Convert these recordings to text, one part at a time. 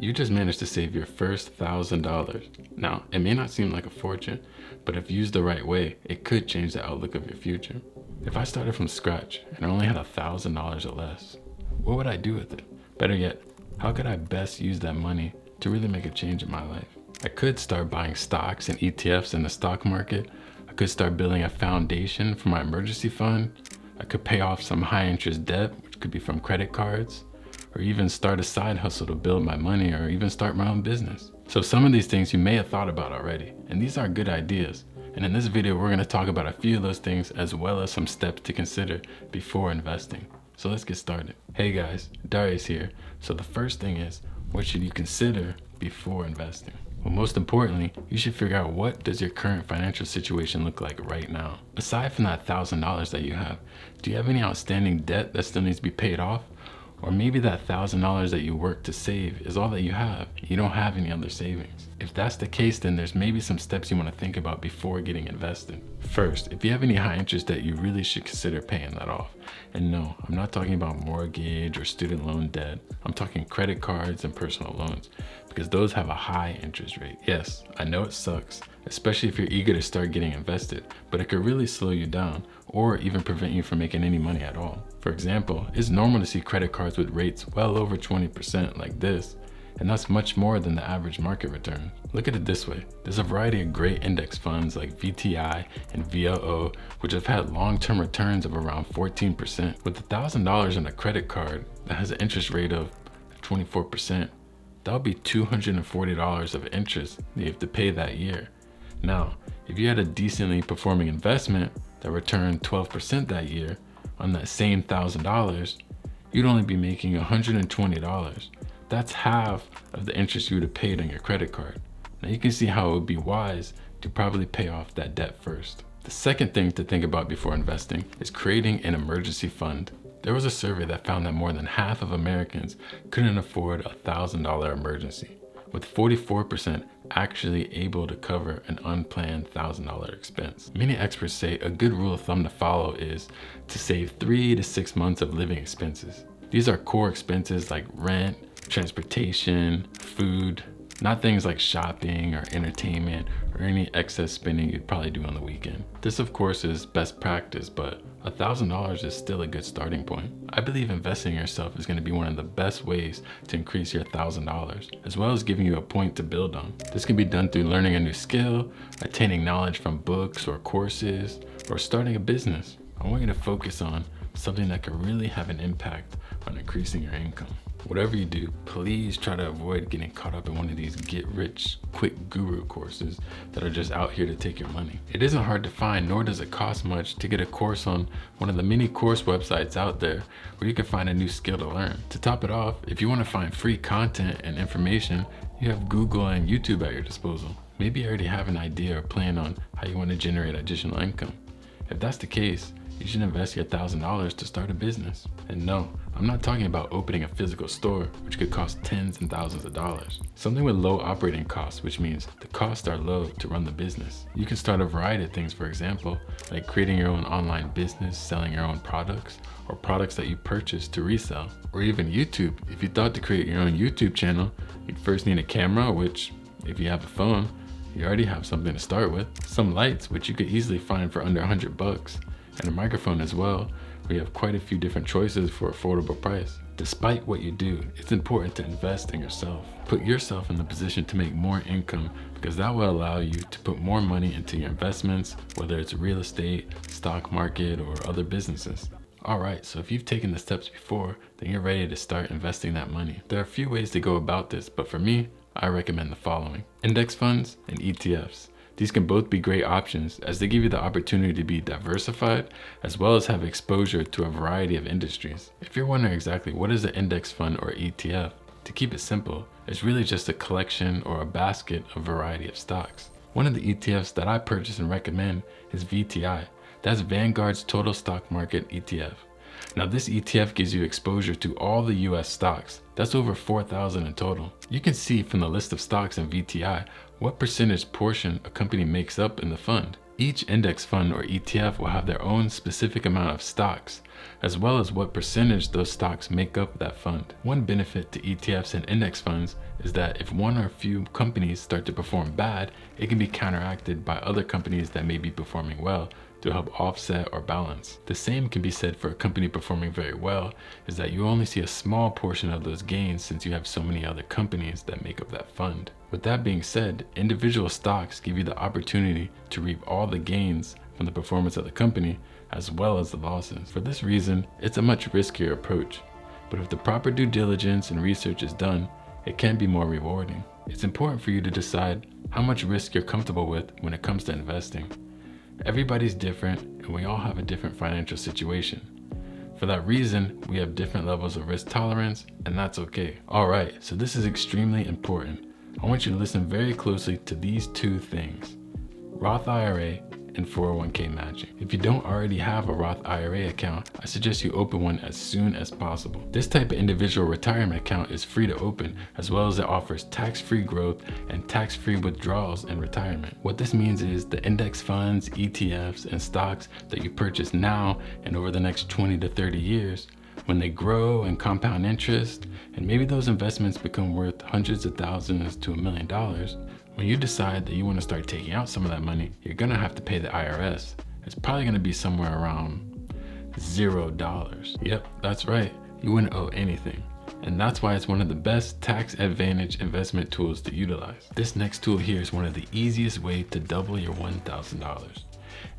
You just managed to save your first $1,000. Now, it may not seem like a fortune, but if used the right way, it could change the outlook of your future. If I started from scratch and I only had $1,000 or less, what would I do with it? Better yet, how could I best use that money to really make a change in my life? I could start buying stocks and ETFs in the stock market. I could start building a foundation for my emergency fund. I could pay off some high interest debt, which could be from credit cards, or even start a side hustle to build my money, or even start my own business. So some of these things you may have thought about already, and these are good ideas. And in this video, we're gonna talk about a few of those things as well as some steps to consider before investing. So let's get started. Hey guys, Darius here. So the first thing is, what should you consider before investing? Well, most importantly, you should figure out, what does your current financial situation look like right now? Aside from that $1,000 that you have, do you have any outstanding debt that still needs to be paid off? Or maybe that $1,000 that you work to save is all that you have. You don't have any other savings. If that's the case, then there's maybe some steps you want to think about before getting invested. First, if you have any high interest debt, you really should consider paying that off. And no, I'm not talking about mortgage or student loan debt. I'm talking credit cards and personal loans, because those have a high interest rate. Yes, I know it sucks, especially if you're eager to start getting invested, but it could really slow you down or even prevent you from making any money at all. For example, it's normal to see credit cards with rates well over 20% like this, and that's much more than the average market return. Look at it this way. There's a variety of great index funds like VTI and VOO, which have had long-term returns of around 14%. With $1,000 in a credit card that has an interest rate of 24%, that'll be $240 of interest that you have to pay that year. Now, if you had a decently performing investment that returned 12% that year on that same $1,000, you'd only be making $120. That's half of the interest you would have paid on your credit card. Now you can see how it would be wise to probably pay off that debt first. The second thing to think about before investing is creating an emergency fund. There was a survey that found that more than half of Americans couldn't afford a $1,000 emergency, with 44% actually able to cover an unplanned $1,000 expense. Many experts say a good rule of thumb to follow is to save 3 to 6 months of living expenses. These are core expenses like rent, transportation, food, not things like shopping or entertainment or any excess spending you'd probably do on the weekend. This of course is best practice, but $1,000 is still a good starting point. I believe investing in yourself is going to be one of the best ways to increase your $1,000, as well as giving you a point to build on. This can be done through learning a new skill, attaining knowledge from books or courses, or starting a business. I want you to focus on something that can really have an impact on increasing your income. Whatever you do, please try to avoid getting caught up in one of these get-rich-quick guru courses that are just out here to take your money. It isn't hard to find, nor does it cost much to get a course on one of the many course websites out there where you can find a new skill to learn. To top it off, if you want to find free content and information, you have Google and YouTube at your disposal. Maybe you already have an idea or plan on how you want to generate additional income. If that's the case, you should invest your $1,000 to start a business. And no, I'm not talking about opening a physical store, which could cost tens and thousands of dollars. Something with low operating costs, which means the costs are low to run the business. You can start a variety of things, for example, like creating your own online business, selling your own products, or products that you purchase to resell. Or even YouTube. If you thought to create your own YouTube channel, you'd first need a camera, which, if you have a phone, you already have something to start with. Some lights, which you could easily find for under $100. And a microphone as well. We have quite a few different choices for affordable price. Despite what you do, it's important to invest in yourself. Put yourself in the position to make more income, because that will allow you to put more money into your investments, whether it's real estate, stock market, or other businesses. All right, so if you've taken the steps before, then you're ready to start investing that money. There are a few ways to go about this, but for me, I recommend the following: index funds and ETFs. These can both be great options, as they give you the opportunity to be diversified as well as have exposure to a variety of industries. If you're wondering exactly what is an index fund or ETF, to keep it simple, it's really just a collection or a basket of variety of stocks. One of the ETFs that I purchase and recommend is VTI. That's Vanguard's Total Stock Market ETF. Now this ETF gives you exposure to all the US stocks. That's over 4,000 in total. You can see from the list of stocks in VTI what percentage portion a company makes up in the fund. Each index fund or ETF will have their own specific amount of stocks, as well as what percentage those stocks make up that fund. One benefit to ETFs and index funds is that if one or a few companies start to perform bad, it can be counteracted by other companies that may be performing well to help offset or balance. The same can be said for a company performing very well, is that you only see a small portion of those gains since you have so many other companies that make up that fund. With that being said, individual stocks give you the opportunity to reap all the gains from the performance of the company as well as the losses. For this reason, it's a much riskier approach, but if the proper due diligence and research is done, it can be more rewarding. It's important for you to decide how much risk you're comfortable with when it comes to investing. Everybody's different and we all have a different financial situation. For that reason, we have different levels of risk tolerance, and that's okay. All right, so this is extremely important. I want you to listen very closely to these two things: Roth IRA and 401k matching. If you don't already have a Roth IRA account, I suggest you open one as soon as possible. This type of individual retirement account is free to open, as well as it offers tax-free growth and tax-free withdrawals in retirement. What this means is the index funds, ETFs, and stocks that you purchase now and over the next 20 to 30 years, when they grow and compound interest, and maybe those investments become worth hundreds of thousands to $1 million, when you decide that you want to start taking out some of that money, you're gonna have to pay the IRS. It's probably gonna be somewhere around $0. Yep, that's right. You wouldn't owe anything. And that's why it's one of the best tax advantage investment tools to utilize. This next tool here is one of the easiest ways to double your $1,000.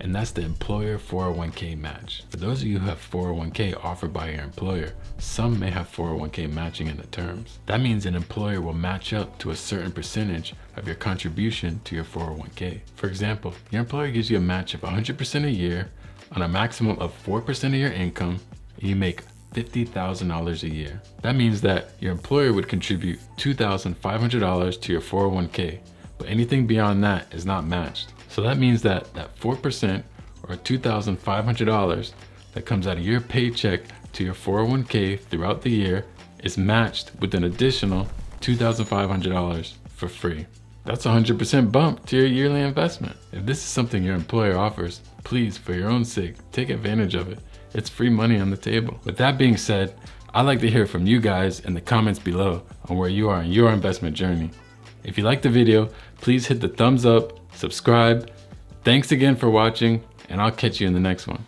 And that's the employer 401k match. For those of you who have 401k offered by your employer, some may have 401k matching in the terms. That means an employer will match up to a certain percentage of your contribution to your 401k. For example, your employer gives you a match of 100% a year on a maximum of 4% of your income, and you make $50,000 a year. That means that your employer would contribute $2,500 to your 401k, but anything beyond that is not matched. So that means that 4% or $2,500 that comes out of your paycheck to your 401k throughout the year is matched with an additional $2,500 for free. That's a 100% bump to your yearly investment. If this is something your employer offers, please, for your own sake, take advantage of it. It's free money on the table. With that being said, I'd like to hear from you guys in the comments below on where you are in your investment journey. If you liked the video, please hit the thumbs up, subscribe. Thanks again for watching, and I'll catch you in the next one.